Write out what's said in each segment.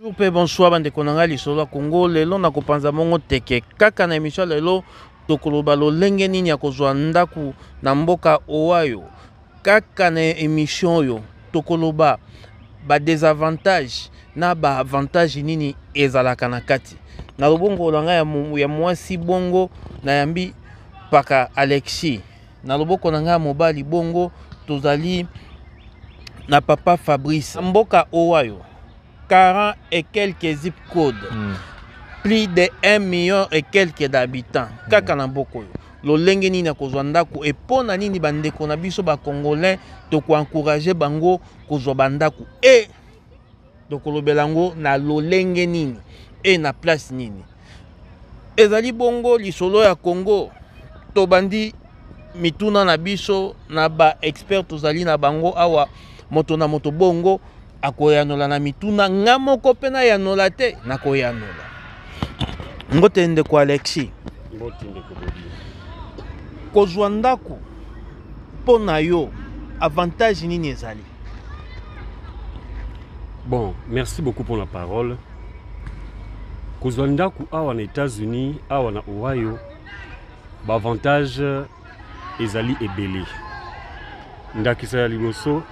Bonsoir bande konanga lisolo Congo lelo na kopanza mongo teke kaka na emission lelo tokoloba lolenge nini ya kozwa ndaku na mboka owayo kaka na emission yo tokoloba ba désavantage na ba avantage nini ezalaka na kati na lobongo langa ya mwasi bongo na yambi paka Alexis na loboko nanga mobali bongo tozali na papa Fabrice mboka owayo 40 et quelques zip codes, plus de 1 million et quelques d'habitants. Kaka na mboko yo. Lolenge nini kozwa ndaku et pona nini bandeko na biso ba congolais to ko encourager bango kozwa bandaku et to kolobelango na lolenge nini et na place nini. Ezali bongo lisolo ya Congo to bandi mituna na biso na ba expert tozali na bango awa moto na moto bongo akoyanola na mituna nga moko pena yanola te nakoyanola ngote ndeko Alexis kozwa ndaku pona yo avantage nini ezali? Bon, merci beaucoup pour la parole. Kozwa ndaku awa na États-Unis awa na Ohio ba avantage ezali ebele ndakisa ya liboso.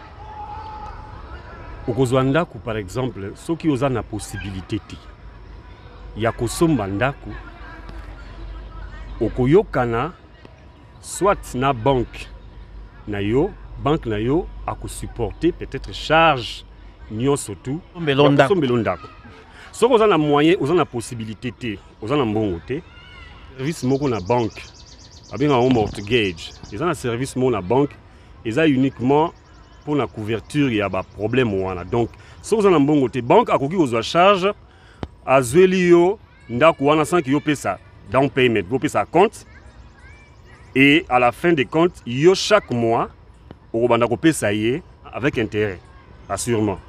Okozwa ndaku par exemple soki oza na possibilité te ya kosomba ndaku okoyokana soit na banque na yo akosupporter peut-être charge nyonso tout sombelo ndaku soki oza na moyen oza na possibilité te oza na mbongo te service moko na banque abenga ngo mortgage eza na service moko na banque eza uniquement pour la couverture il y a ba problème wana donc so vous en mbongo te banque akoki kozwa charge azweli yo ndaku wana sans que yo pesa down payment vous pesa compte et à la fin des comptes yo chaque mois okobanda ko pesa ye avec intérêt assurément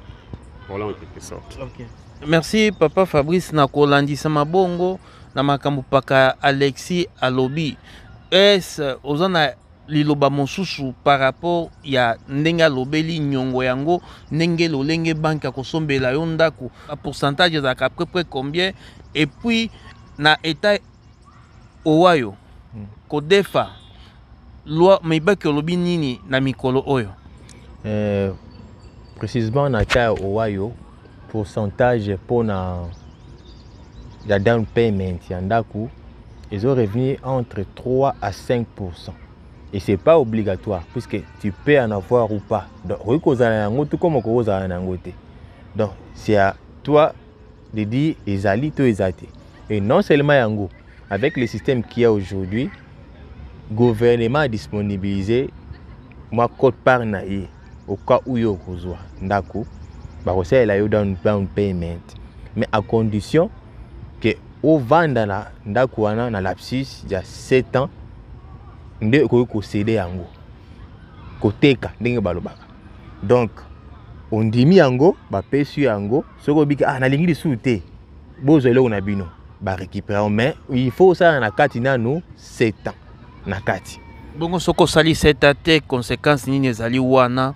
voilà en quelque sorte. OK, merci papa Fabrice na kolandisa mabongo na makambo paka Alexis alobi est ozana liloba mosusu par rapport ya ndenga lobeli nyongo yango ndenge lolenge banque kosombela yo ndaku a pourcentage za à peu près combien et puis na état owayo kodefa loi mibaki lobi nini na mikolo oyo précisément na état owayo pourcentage pour na ya down payment ya ndaku ils ont revenu entre 3 à 5%. Et c'est pas obligatoire puisque tu peux en avoir ou pas. Donc, tout comme donc c'est à toi de dire ezali to ezate. Et non seulement yango, avec le système qu'il y a aujourd'hui, le gouvernement a disponibilisé ma code par naïe au cas où yo kozwa ndako ba kosa la yo down payment mais à condition que au vendre na ndako wana na lapsus il y a 7 ans nde ko céder yango koteka ndenge balobaka donc ondimi yango ba pesu yango soko bika na lingi lisu te bozo eloko na bino ba récupérer mais il faut ça na kati nanu 7 ans na kati bongo soko sali 7 ans te conséquence nini ezali wana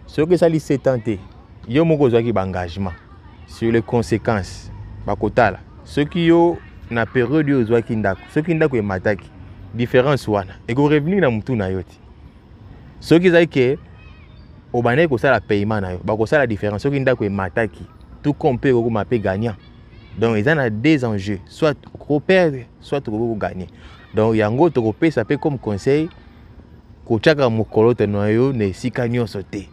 soko sali 7 ans te yo moko zwaki ba engagement sur les conséquences ba kotala soki yo na période yo zwaki ndako soki ndako e mataki différence wana et ko revenu na mutu na yoti soki zai ke obane ko sala paiement na yo ba ko sala différence soki ndako e mataki tout compte ko mapé gagnant donc ils en a des enjeux soit ko perdre soit ko gagner donc yango to ko pesa pe comme conseil ko chaka mokolo te no yo ne sika nyonso te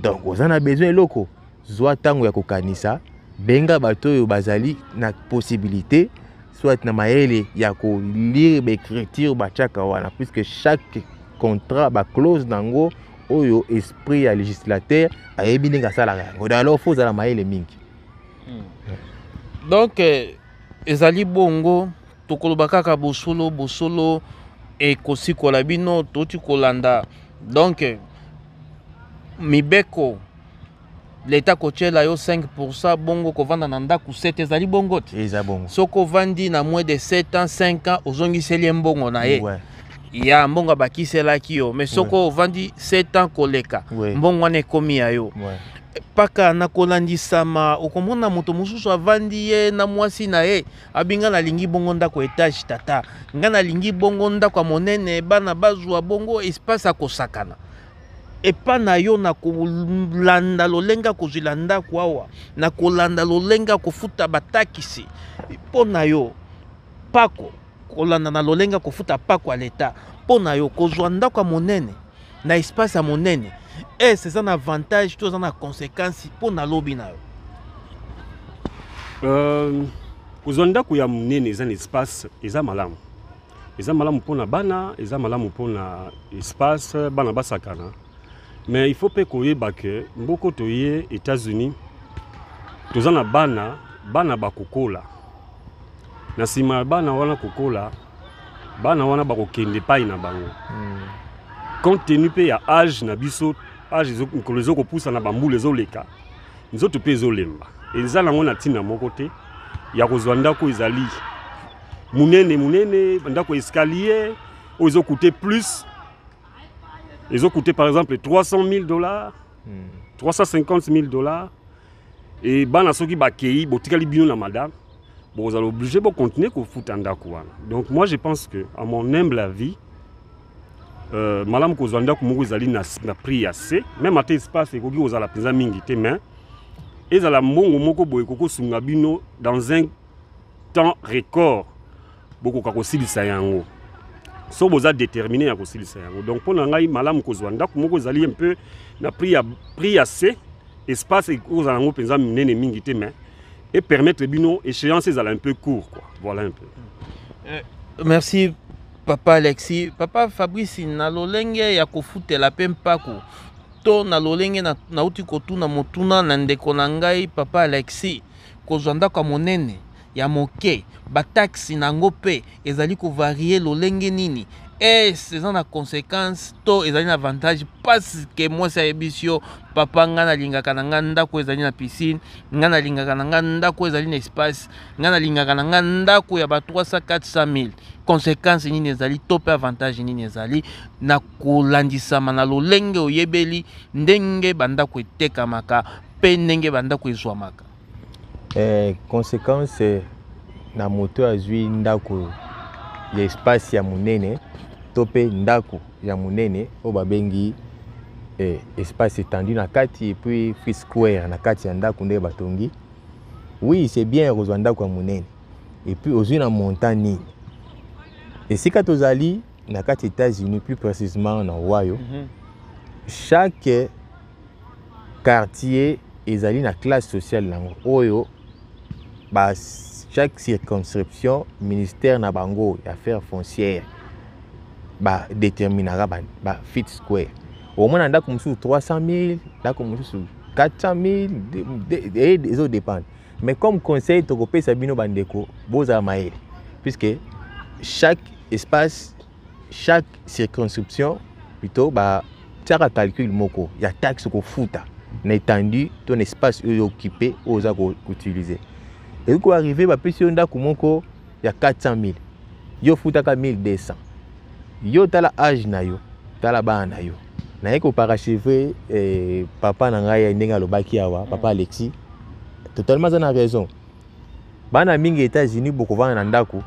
donc os en a besoin loko zwa tango ya ko kanisa benga bato yo bazali na possibilité soit na maele ya ko lire l'écriture ba chaka wana puisque chaque contrat ba clause nango oyo esprit ya législateur ayebi ndenge sala yango alors faut za la maele mingi donc ezali bongo tokoloba kaka bosolo e kosikola bino toti kolanda donc mibeko l'État kochela yo 5% bongo kovanda na ndaku 7 ezali bongo te eza bongo soko vandi na moins de 7 ans 5 ans ozongiseli mbongo na ye ya mbongo bakisela ki yo mais soko vandi 7 ans koleka mbongo wana ekomi ya yo paka na kolandisama okomona moto mosusu avandi ye na mwasi na ye abinga na lingi bongo ndako etage tata nga na lingi bongo ndako ya monene bana bazwa bongo espace akosakana epa na yo na kolanda lolenga kozwila ndako awa na kolanda lolenga kofuta batakisi mpo na yo pako kolanda na lolenga kofuta pako ya leta mpo na yo kozwa ndako ya monene na espace ya monene c'est un avantage tout en conséquence pour na lobby na yo kozonda ku ya munene eza espace eza malamu mpona bana eza malamu mpona espace bana basakana mais il faut pe koyeba ke mboko toye États-Unis toza na bana bakokola na sima bana wana kokola bana wana bakokende pai na bango compte tenu pe ya âge na biso âge nkolozo kopusa na bambule ezoleka nzoto pe ezolemba eza nango na ntina moko te ya kozwa ndako ezali munene ndako escalier oyo ezokute plus ezokute par exemple $300,000 $350,000 et bana soki bakei botikali bino na madame vous allez obligé de continuer à faire ndako wana. Donc moi je pense que à mon humble avis Madame Kozwanda Kumoko ezali na prix assez même à espace ekoki ozala penza mingi te mais ezala mbongo moko boye koko sunga bino dans un temps record boko kakosilisa yango so boza déterminé à kosilisa yango donc pour ngai Madame Kozwanda Kumoko ezali un peu na prix assez espace ekozala ngo penza minene mingi te mais et permettre bino échéance ezala un peu court quoi voilà un peu merci Papa Alexis, Papa Fabrice, na lolenge ya kofutela pe mpako to na lolenge na uti kotuna motuna na ndeko na ngai Papa Alexis kozwanda kwa monene ya moke bataxi nango pe ezali ko varier lolenge nini c'est en conséquence to ezali na avantage parce que moi ça ebisio papa ngana lingaka na nganda ko ezali na piscine ngana lingaka na nganda ko ezali na espace ngana lingaka na nganda ko ya ba 300-400,000 conséquence nini ezali to pe avantage nini ezali na kolandisama na lolenge oyebeli ndenge banda ko etekamaka pe ndenge banda ko ezwamaka conséquence na moto azwi ndako ya espace ya munene topé ndako ya munene o babengi espace étendu na kati et puis free square na kati ya ndako nde batongi oui c'est bien kozwa ndako ya munene et puis ozwi na montagne et si katozali na kati États-Unis plus précisément na Ohio chaque quartier ezali na classe sociale nango oyo ba chaque circonscription ministère na bango affaires foncières ba déterminera ba fit square au moins ndako mususu 300,000 ndako mususu 400,000 et autres dépendent mais comme conseil to kopesa bino bandeko boza maele puisque chaque espace chaque circonscription plutôt ba tiaka calcul moko ya taxe ko futa na étendu ton espace occupé oza ko utiliser et ko arriver ba pesi ndako moko ya 400,000 yo futaka 1,200 yo tala âge na yo tala bana na yo na yeko parachever papa na ngai ndenge alobaki awa papa Alexis totalement za na raison bana mingi États-Unis boko vana na ndako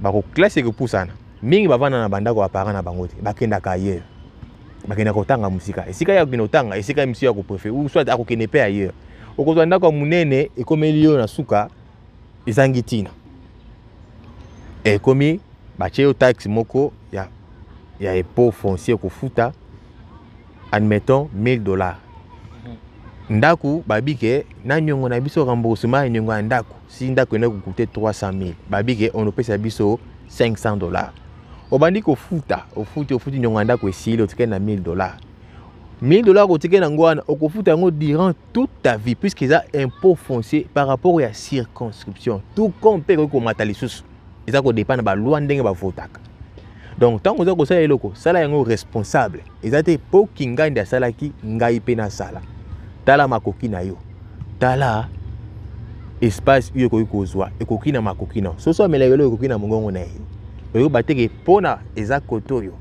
bako classe ko pusana mingi bavana na bandako ba parents na bango te bakenda ka ailleurs bakenda kotanga musika esika ya kinotanga esika misi ya ko préférer ou soit akokene pe ailleurs okozwa ndako munene ekomeli yo na suka ezangitina ekomi bacheo taxe moko ya impôt foncier ko futa admettons $1,000 ndaku babike na nyongo na biso remboursement nyongo ya ndaku si ndaku ene ko coûter 300,000 babike on opesa biso $500 obandi ko futa ofuti nyongo ya ndaku esili otike na $1,000 $1,000 otike na ngwana okofuta ngo durant toute ta vie puisque ça impôt foncier par rapport à circonscription tout compte ko matali susu eza ko dépendre ba loi ndenge ba votaka donc tant que ça eloko sala yango responsable ezate po kingandi ya salaki ngai pe na sala tala makoki na yo tala espace yo ko kozwa ekoki na makoki na so melelo ekoki na mongongo na ye oyo bateke pona eza koto yo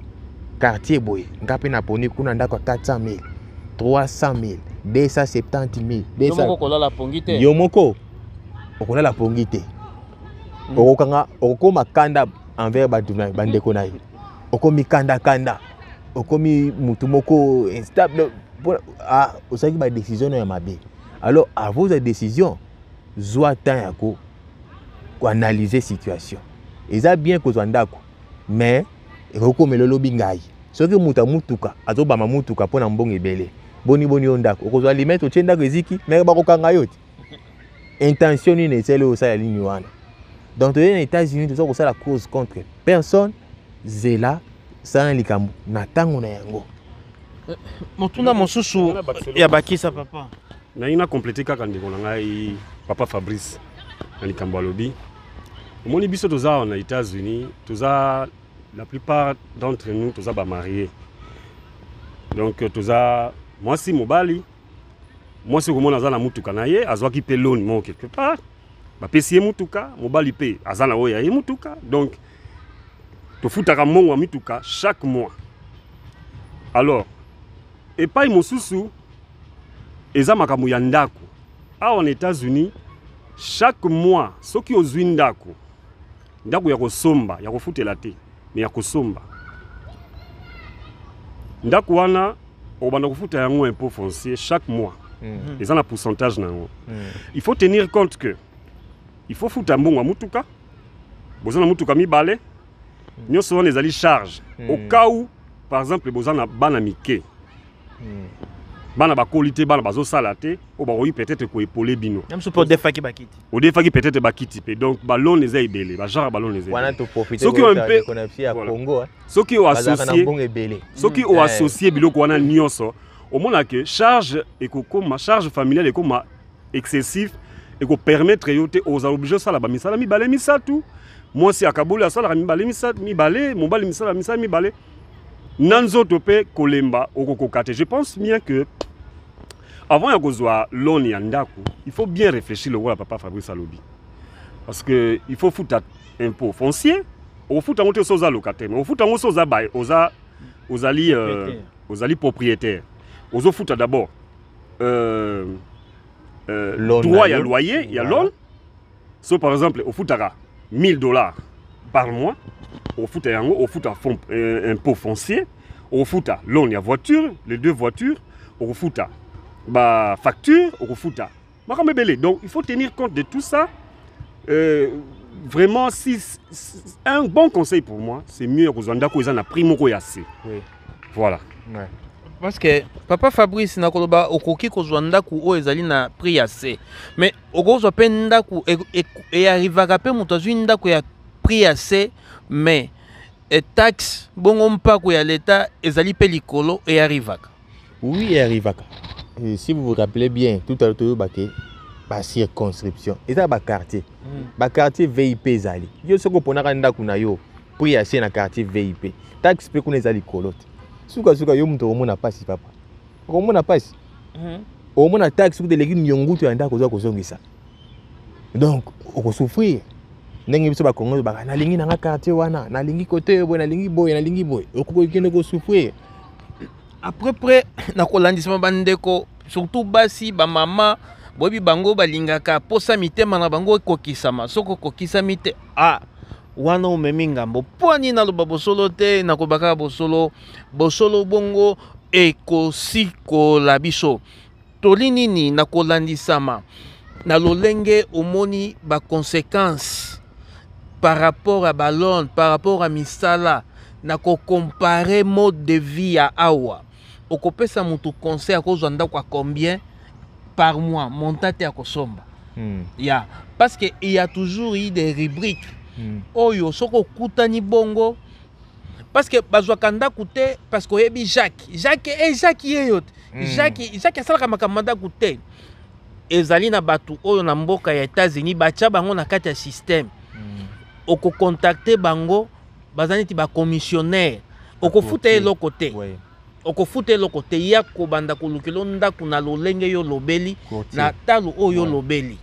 quartier boye ngape na poni kuna ndako 400,000 300,000 270 000. Yo moko okolala pongi te. Okokoma kanda envers bandeko na yo. Okomi kanda. Okomi mutu moko instable. Osaki ba décision ya mabe. Alors à vos décisions, zwa temps yako ko analyser situation. Eza bien ko zwandako. Mais ekokomela lobi ngai. Soki mutuka azobama mutuka pona mbongo ebele. Boni ondako. Okozwa limite ochenda eziki, mais bakokanga yo. Intention ni nesele osala ligne wana. Donc aux États-Unis, tout ça ko sala cause contre personne. Zela sans likambo na tango na yango. Motuna mosusu ya bakisa papa. Na ina compléter kaka ndeko na ngai papa Fabrice na likambo alobi. Omoni biso toza aux États-Unis, toza la plupart d'entre nous toza ba mariés. Donc toza moi si mobali, moi si komona za na mutuka na ye azwaki pe loan mo quelque part. Ba pesi mutuka, mobali pe azana oya ye mutuka. Donc to futaka mongo mituka chaque mois. Alors et pas mosusu eza makambo ya ndako. En États-Unis, chaque mois, ceux qui ont ndako, ndako ya kosomba, ya kofutela te, mais ya kosomba. Ndako wana, obanda kofuta yango impôt foncier chaque mois. Eza na pourcentage na yango. Il faut tenir compte que il faut futa mbongo mutuka. Bozana mutuka mibale. Nyonso wana ezali charge. Au cas où, par exemple, bozana bana mike. Bana ba qualité bana bazo salate o ba oui peut-être ko épauler bino même support defaki bakiti o defaki peut-être bakiti pe donc ballon les a ebele ba genre ballon les a wana to profiter de connaître à Congo ceux qui ont associé biloko wana nyonso au mona que charge et comme charge familiale et comme excessif et ko permettre yote aux obligés ça la ba misala mi balé misatu moi si akabula ça la mi balé misatu mi balé mon balé misala mi balé Nanzo topé kolemba okokokate. Je pense bien que avant ya kozwa loan ya ndako, il faut bien réfléchir le rôle à papa Fabrice Alobi. Parce que il faut foutre impôt foncier, on fout en soza locataire, mais on fout en soza bail, aux alliés propriétaires. On fout d'abord droit à loyer, il y a loan. So par exemple, on fout à $1000 par mois. On fout à impôt foncier, on fout à loan, il y a voiture, les deux voitures, on fout à facture, on fout à donc il faut tenir compte de tout ça. Vraiment, un bon conseil pour moi, c'est mieux que Zanda qu'on a pris mon assez. Voilà. Ouais. Parce que papa Fabrice na koloba okoki ko zwanda ku o ezali na prix assez. Mais okozo pe ndaku e arrivera pe mutazwi ndaku ya prix assez. Mais et taxe bongo mpako ya l'état ezali pe likolo et arrivaka. Oui, et arrivaka. Et si vous vous rappelez bien, tout à l'heure baké ba circonscription. Et ça ba quartier. Ba quartier VIP ezali. Yo soko ponaka ndaku na yo prix assez na quartier VIP. Taxe pe kuna ezali kolote. Suka yo mto omona pasi papa. Omona pasi. Omona taxe ku de leki nyongutu ya ndako zo kozongisa. Donc okosouffrir. Ndenge biso ba Congo ba na lingi na quartier wana na lingi côté boy na lingi boy okoko kende ko souffrir après na kolandisema bandeko surtout basi ba mama bobi bango balingaka posa mitema na bango kokisama soko kokisami te wana omemi ngambo poni na loba bosolo te na kobaka bosolo bongo ekosikola biso tolinini na kolandisama na lolenge omoni ba conséquences par rapport à ballon, par rapport à misala, na ko comparer mode de vie à awa. Okope sa mutu conseil à cause de combien par mois montate à kosomba. Ya parce que il y a toujours eu des rubriques. Oyo soko kutani bongo parce que bazwa kanda kute parce que yebi Jacques yeyot. Jacques sala kama kamanda kute. Ezali na batu oyo na mboka ya États-Unis bacha bango na kati ya système. Oko contacter bango bazaniti ba commissionnaire oko futa lo côté oko futa lo côté ya ko banda ko lukelo ndaku na lolenge yo lobeli na talu oyo lobeli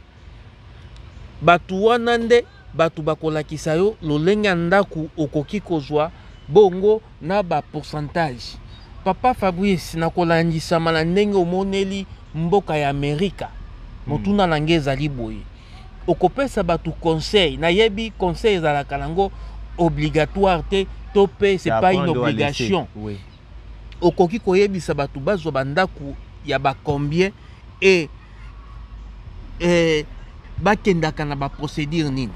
batu wana nde batu bakolakisa yo lolenge ndaku okoki kozwa bongo na ba pourcentage. Papa Fabrice na kolandisa na ndenge omoneli mboka ya Amerika motuna nange ezali boye okopesa batu conseil na yebi conseil ezalaka nango obligatoire te to pe c'est pas une obligation oui. Okoki koyebisa batu bazwa bandaku ya ba combien et bakendaka na ba procédure nini.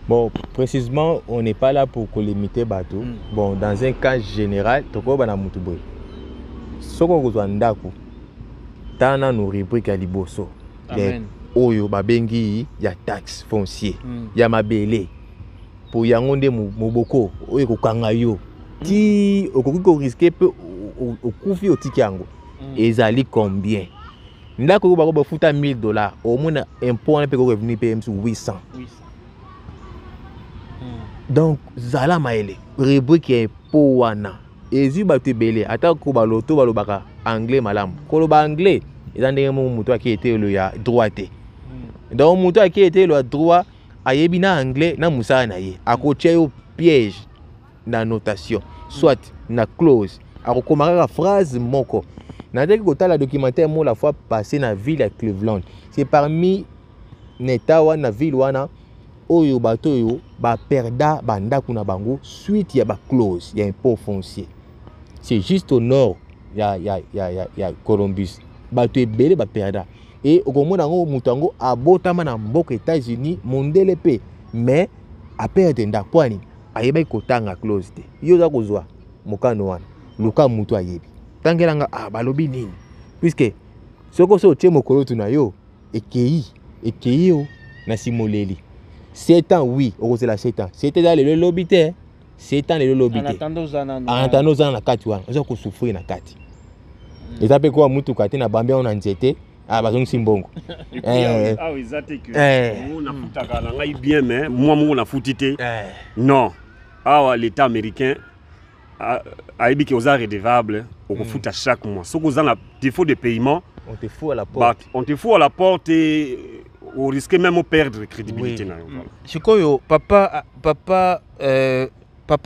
Bon, précisément, on n'est pas là pour limiter bateau. Bon, dans un cas général, toko bana mutuboy. Soko kozwa ndako. Tana no rubrique ya liboso. Amen. Oyo babengi ya taxe foncier. Ya mabele. Pour yango nde moboko oyo kokanga yo. Ti okoki ko risquer pe okufi otiki yango. Ezali combien? Ndako ko bako bafuta $1000 au moins impôt na pe ko revenu PM 800. Donc zala maele rubrique ya impôt wana ezu bato belé ata ko baloto balobaka anglais malamu koloba anglais eza ndenge mutu akete lo ya droite. Donc mutu akete lo ya droit ayebi na anglais na musala na ye akotia yo piège na notation soit na clause akokomaka phrase moko. Nadeki kotala documentaire mo la fois passé na ville ya Cleveland. C'est parmi neta wana ville wana oyo bato yo ba perda bandako na bango suite ya ba clause ya impôt foncier. C'est juste au nord ya Columbus. Bato ebele ba perda. Et okomona ngo mutango abotama na mboka États-Unis mondele pe mais a perdre ndako ani ayeba kotanga clause te. Yo za kozwa mokano wana luka mutu ayebi. Tangelanga balobi nini puisque soko so tie mokolo tuna yo ekei yo na simoleli 7 ans oui okozela 7 ans c'était dans le lobby te 7 ans le lobby te en attendant za na kati wana ozo ko souffrir na kati eza pe kwa mutu kati na bambia ona nzete bazongi simbongo ezate que on futaka na ngai bien mais moi mo na futite non l'état américain aibi que aux redevable au fout à chaque mois. Sauf qu'on a défaut de paiement, on te fout à la porte. On te fout à la porte et on risque même de perdre crédibilité. Chikoyo, papa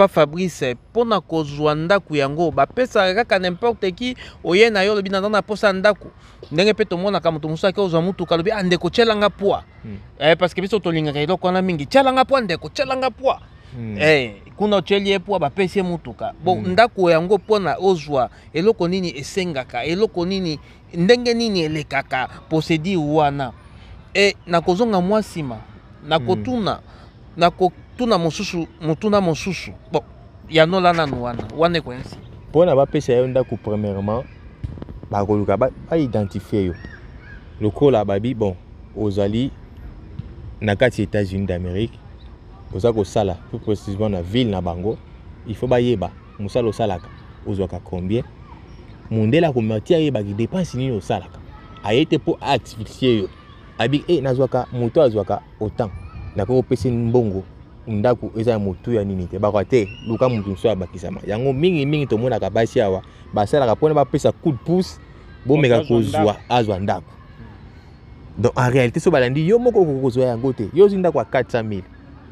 Fabrice, pona kozwa ndaku yango bapesa kaka n'importe qui oye na yo lobi na na posa ndaku ndenge pe to mona kama to musaka ozwa mutu kalobi andeko chelanga poa parce que biso to lingaka eloko na mingi chelanga poa ndeko chelanga poa kuna ochelie poa bapesi mutuka bon ndako yango pona ozwa eloko nini esengaka eloko nini ndenge nini elekaka procédure wana nakozonga mwasima nakotuna mosusu mutuna mosusu bon ya nola nanu wana ko ainsi pona bapesa yo ndako premièrement bakoluka ba identifier yo lokola babi bon ozali na kati États-Unis d'Amérique oza ko sala plus précisément na ville na bango il faut bayeba musala osalaka ozwaka combien mundela ko matia yeba ki dépense nini osalaka ayete po asphyxier yo abi nazwaka moto azwaka autant nako pesa mbongo ndako eza moto ya nini te bakwa te luka mutu so abakisama yango mingi to mona ka basi awa basala ka pona ba pesa coup de pouce bomeka kozwa azwa ndako. Donc en réalité so balandi yo moko kozwa yango te yo zinda kwa 400,000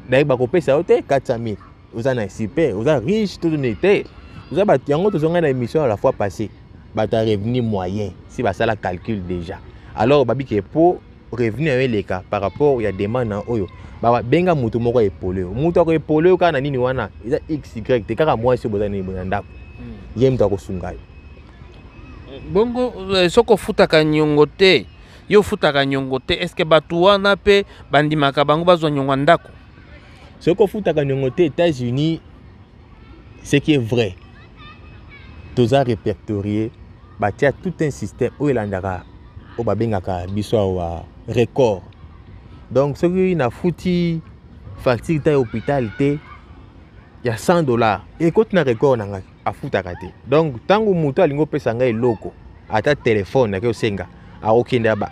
d'ailleurs bakopesa yo te 400,000 oza na super oza riche tout n'était oza ba yango to zonga na émission à la fois passée bata revenu moyen si basala calcul déjà alors babi ke pour revenu eleka par rapport ya demande na oyo ba benga mutu moko epoleo mutu ko epoleo kana nini wana eza xy te kaka moi si boza ni ndako yem to ko sungayo bongo soko futaka nyongo te yo futaka nyongo te est-ce que batu wana pe bandimaka bango bazwa nyongo ndako soko futaka nyongo te États-Unis ce qui est vrai toza répertorié batia tout un système où elandaka o babengaka biso wa record. Donc ce qui na fouti facture ta hôpital te ya $100 et quand na record na a futaka te. Donc tango muto alingo pesa nga eloko ata téléphone na ke osenga a okenda ba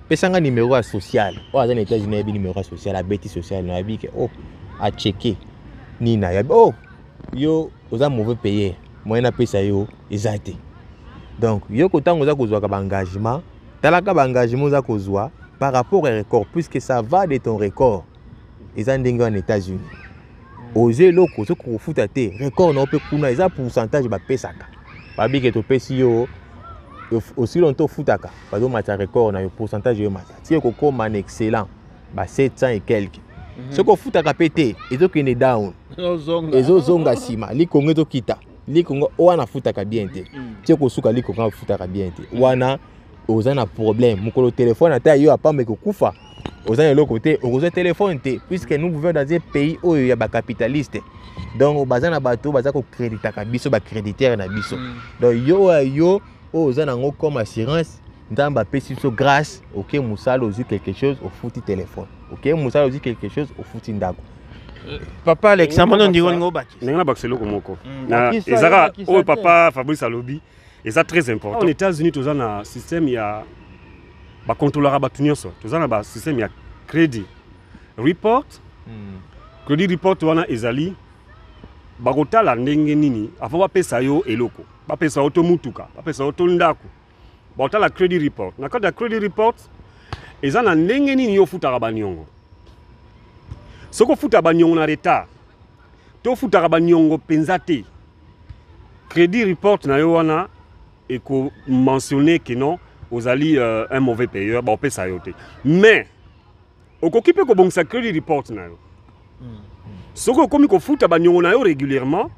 pesa nga numéro social o aza na États-Unis bi numéro social a beti social na bi ke a checker ni na ya yo oza mauvais payer moyen na pesa yo ezate. Donc yo ko tango za kozwa ka ba engagement talaka ba engagement za kozwa par rapport au record puisque ça va de ton record eza ndenge en États-Unis oser loko so ko futa te record na pe kuna eza pourcentage ba pesaka babi ke to pesi yo aussi longtemps futaka bazo mata record na yo pourcentage yo mata ti ko man excellent ba 700 et quelques ce ko futaka pété ezokende down ezozonga sima likongo ezokita likongo wana futaka bien te ti ko suka likongo futaka bien te wana oza na problème mukolo téléphone ata yo apambe ko kufa oza na l'autre côté oza téléphone te puisque nous vivons dans un pays où il y a ba capitaliste donc baza na bato baza ko créditaka biso ba créditaire na biso donc yo oza nango comme assurance ndamba pesi so grâce OK musala ozi quelque chose au fouti téléphone OK musala ozi quelque chose au fouti ndako papa Alexandre ndiko ngo baki nengana bakiselo komoko na ezaka o papa Fabrice alobi eza très important aux États-Unis toza na système ya ba contrôlera batu nyonso toza na ba système ya crédit report crédit report wana ezali bakotala ndenge nini avant bapesa yo eloko bapesa auto mutuka bapesa auto ndako bakotala credit report na kati ya credit report eza na ndenge nini yo futaka baniongo soko futa baniongo na retard to futaka baniongo penza te credit report na yo wana eko mentionner que non ozali un mauvais payeur bapesa yo te mais okoki pe ko bongisa credit report na yo soko komi ko futa baniongo na yo régulièrement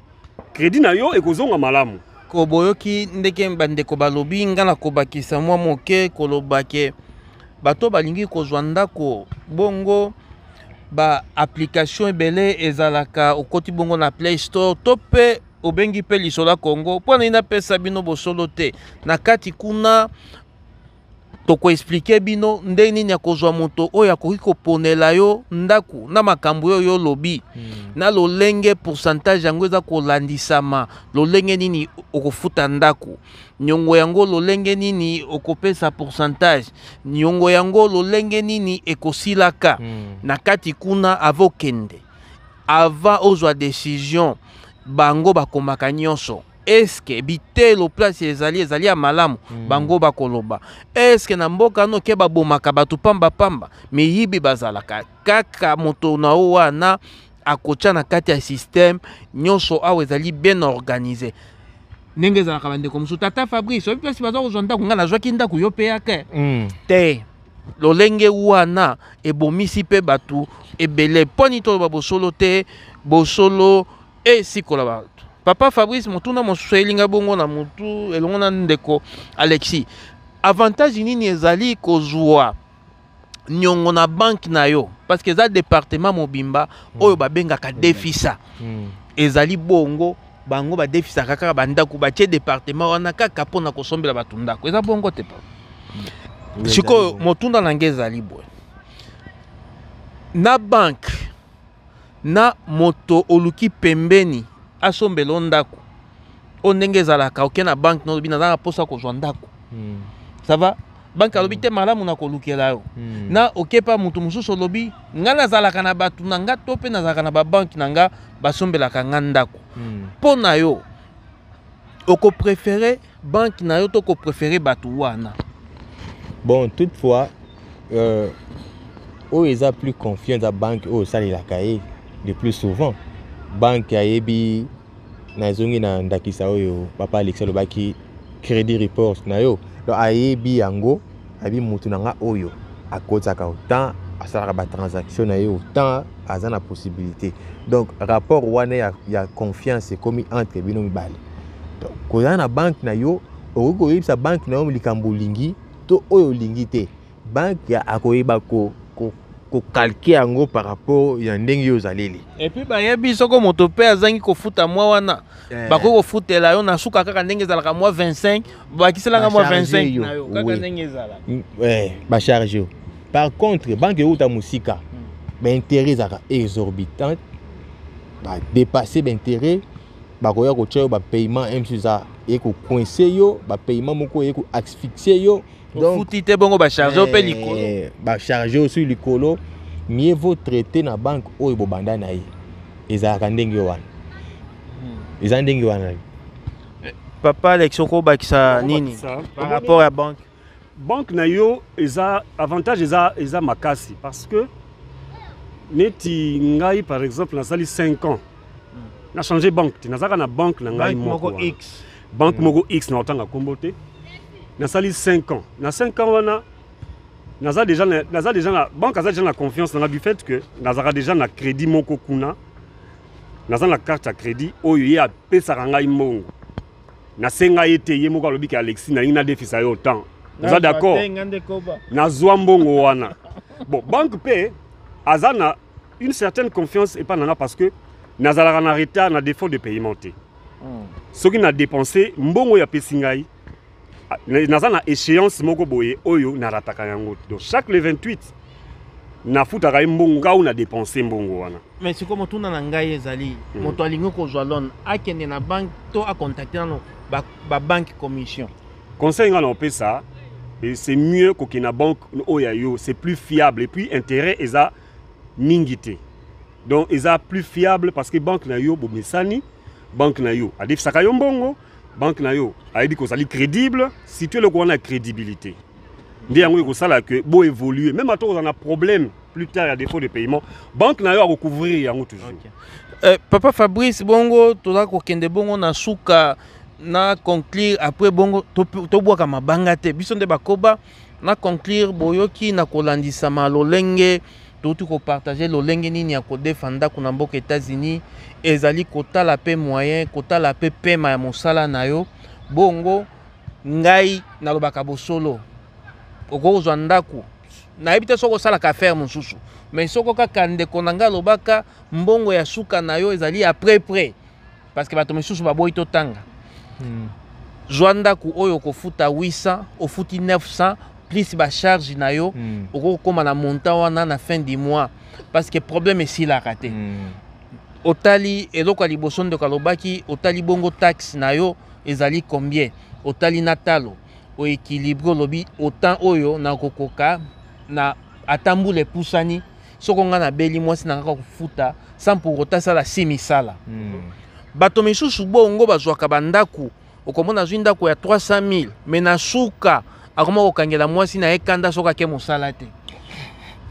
crédit na yo ekozonga malamu ko boyoki ndeke bandeko balobi ngana ko bakisa mwa moke kolobake bato balingi kozwa ndako bongo ba application ebele ezalaka okoti bongo na Play Store to pe obengi pe lisola Congo pona ina pesa bino bosolo te na kati kuna toko expliquer bino ndenge nini ya kozwa moto oyo akoki koponela yo ndaku na makambo yo lobi na lolenge pourcentage yango eza kolandisama lolenge nini okofuta ndaku nyongo yango lolenge nini okopesa pourcentage nyongo yango lolenge nini ekosilaka na kati kuna avokende ava ozwa décision bango bakomaka nyonso est-ce que bitelo place ezali ya malamu bango bakoloba est-ce que na mboka no ke babomaka batu pamba miyibi bazalaka kaka moto na wana akocha na kati ya système nyonso awe ezali bien organisé ndenge ezalaka bandeko mosusu tata Fabrice obi place baza kozwa ndako nga nazwaki ndako yo pe yake te lolenge wana ebomisi pe batu ebele poni toloba bosolo te bosolo esikola batu papa Fabrice motuna mosusu elinga bongo na mutu elongo na ndeko Alexis avantage nini ezali kozwa nyongo na banque na yo parce que eza département mobimba oyo babengaka defisa ezali bongo bango ba defisa kaka bandako batie département wana kaka pona kosombela batu ndako eza bongo te pa siko motunda na nge ezali boye na banque na moto oluki pembeni asombelo ndako o ndenge ezalaka oke na banque no bina na posa kozwa ndako ça va banque alobi te malamu na kolukela yo na oke pa mutu mususu lobi nga nazalaka na batu na nga to pe nazalaka na ba banque na nga basombelaka nga ndako po na yo oko préférer banque na yo to ko préférer batu wana bon toutefois o eza plus confiant à banque o salelaka ye le plus souvent banque ayebi na zongi na ndakisa oyo papa Alexandre baki credit report na yo donc ayebi yango abi mutu nanga oyo akozaka autant asalaka ba transaction na yo autant aza na possibilité donc rapport wana ya confiance comme entre bino mibale donc koza na banque na yo okoko yebisa banque na yo likambo lingi to oyo lingi te banque ya akoyeba ko calquer yango par rapport ya ndenge yo zaleli et puis bayebi soko moto pe azangi kofuta mwa wana bako kofutela yo na suka kaka ndenge ezalaka mwa 25 bakiselanga mwa 25 na yo kaka ndenge ezala ba charge yo par contre banque yo ta musika ba intérêt zaka exorbitant ba dépasser ba intérêt bakoya ko tsheo ba paiement msuza eko coincer yo ba paiement moko eko asphyxier yo donc futi bongo ba charger pe likolo ba charger sur likolo mieux vaut traiter na banque oyo bobanda na ye ezalaka ndenge wana eza ndenge wana papa Alexandre ko bakisa nini par rapport à banque na yo eza avantage eza makasi parce que neti ngai par exemple nasali 5 ans na changer banque ti nazaka na banque na ngai moko X banque moko X na otanga kombo te nasali 5 ans. Na 5 ans wana naza déjà la banque a déjà la confiance dans du fait que nazara déjà na crédit moko kuna. Naza la carte à crédit oyo ye apesa ngai mbongo. Na senga ete ye moko alobi ka Alexis na ina déficit yo temps. Naza d'accord. Na zwa mbongo wana. Bon, banque paie azana une certaine confiance et pas nana parce que nazala na retard na défaut de paiement. Ce qui n'a dépensé mbongo ya pesingai nazana échéance moko boye oyo na rataka yango. Donc chaque le 28 na futaka mbongo ka on a dépensé mbongo wana. Mais c'est comme tout na ngai ezali moto alingo ko jwa loan akende na banque to a contacter na ba banque commission. Conseil ngana on peut ça. C'est mieux que na banque oyayo, c'est plus fiable et puis intérêt eza mingité. Donc eza plus fiable parce que banque na yo bomesani, banque na yo adif sakayo mbongo, banque na yo a dit que ça li crédible, si tu es le qu'on a crédibilité. Ndi yango ko sala que bo évoluer, même à toi on a problème plus tard à défaut de paiement, banque na yo a recouvrir yango toujours. Okay. Papa Fabrice bongo toza ko kende bongo na suka na conclure après bongo to boka mabanga te biso nde bakoba na conclure boyoki na kolandisa malolenge to ko partager lolenge nini ya ko défendre kuna mboka États-Unis ezali kotala pe moyen kotala pe pema ya mosala na yo bongo ngai na lobaka bosolo okozwa ndaku na ebite soko sala ka faire mosusu mais soko kaka ndeko nanga lobaka mbongo ya suka na yo ezali après parce que bato mosusu baboyi to tanga. Joanda ku oyo kofuta 800 ofuti 900 plus ba charge na yo oko koma na montant wana na fin du mois parce que problème est si la raté otali eloko liboso ndo kalobaki otali bongo taxe na yo ezali combien otali natalo o équilibre lobi autant oyo na kokoka na atambule pusani soko nga na beli mwasi na kofuta sans pour autant ça la simisala. Bato misusu bongo bazwaka bandaku okomona zwi ndaku ya 300 000 mais na suka akoma kokangela mwasi na ekanda soka ke mosala te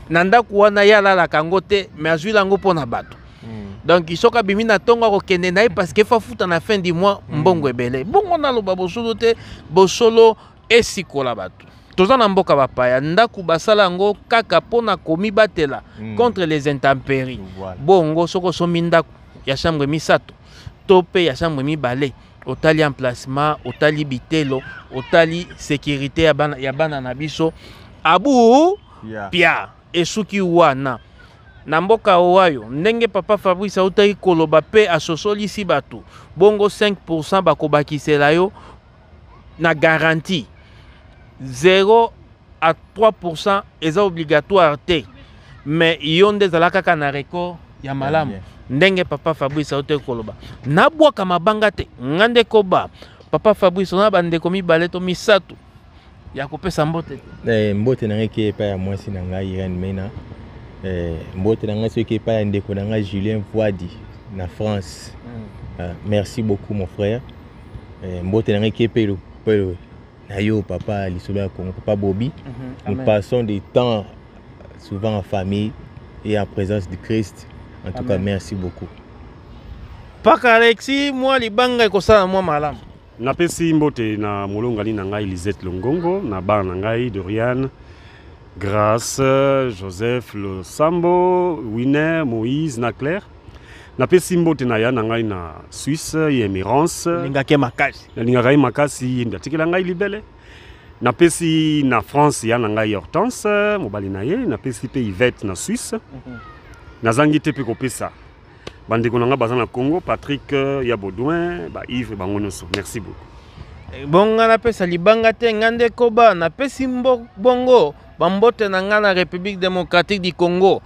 na ndaku wana ya lala kango te mais azwi lango pona bato donc isoka bimi na tongo kokende na parce que fa futa na fin du mois mbongo ebele bongo na loba bosolo te bosolo esikola bato toza na mboka bapaya ndaku basala ngo kaka pona komi batela contre les intempéries bongo soko somi ndaku ya chambre misato topé ya chambre mibale otali emplacement otali bitelo otali sécurité ya bana na biso abu pia esuki wana na mboka owayo ndenge papa Fabrice autaki koloba pe asosolisi bato bongo 5% bakobakisela yo na garantie 0 à 3% eza obligatoire te mais yo nde ezalaka kaka na record ya malamu ndenge papa Fabrice autaki koloba nabwaka mabanga te ngande koba papa Fabrice na bandeko mibale to misato ya kopesa mbote te mbote na ngeke pa ya mwasi na ngai Irene Mena mbote na ngai soki pa ya ndeko na ngai Julien Voadi na France. Merci beaucoup mon frère. Mbote na ngeke pelo na yo papa lisolo ya Congo papa Bobby. Nous passons des temps souvent en famille et en présence du Christ. En tout cas, merci beaucoup. Paka Alexis, moi libanga ekosala moi malam. Napesi mbote na molongali na ngai Lisette Longongo, na ba na ngai Dorian, Grâce, Joseph Le Sambo, Winner, Moïse, na Claire. Napesi mbote na ya na ngai na Suisse, Emirance. Lingake makasi. Lingaka makasi ndatikela ngai libele. Napesi na France ya na ngai Hortense, mobali na ye, napesi pe Yvette na Suisse. Nazangi te pe kopesa. Bandeko nanga baza na Congo, Patrick ya Baudouin, ba Yves bangonoso. Merci beaucoup. Bonga na pesa libanga te ngande koba na pesi bongo bambote na nga na République démocratique du Congo.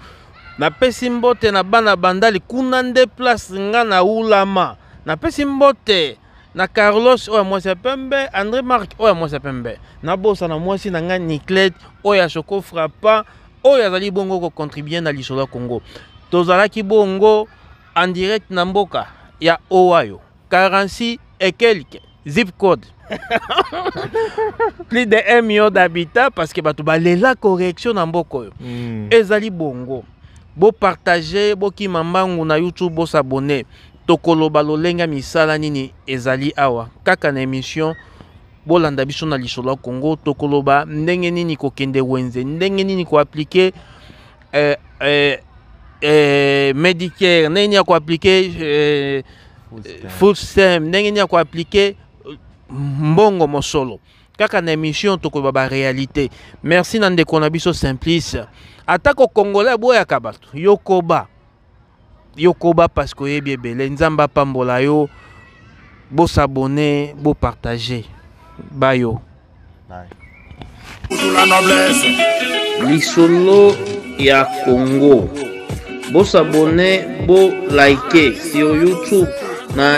Na pesi mbote na bana bandali kuna nde place nga na ulama. Na pesi mbote na Carlos oya mwasi pembe, André Marc oya mwasi pembe. Na bosa na mwasi na nga Niclet oya Choco Frappa oya zali bongo ko contribuer na lisolo ya Congo. Tozalaki bongo en direct na mboka ya Owayo 46 et quelques zip code. Plus de 1 million d'habitants parce que bato balela correction na mboko yo. Ezali bongo. Bo partager, bo ki mambangu na YouTube, bo s'abonner. Tokolo balolenga misala nini ezali awa. Kaka na émission bolanda biso na lisolo ya Congo tokoloba ndenge nini kokende wenze ndenge nini ko appliquer Medicare ndenge nini ko appliquer food stamp ndenge nini ko appliquer mbongo mosolo kaka na émission tokoloba ba réalité. Merci na ndeko na biso Simplice atako congolais boyaka bato yokoba parce que yebi ebele nzamba pambola yo bo s'abonner bo partager bayo lisolo ya Congo bo s'abonner bo liker sur YouTube na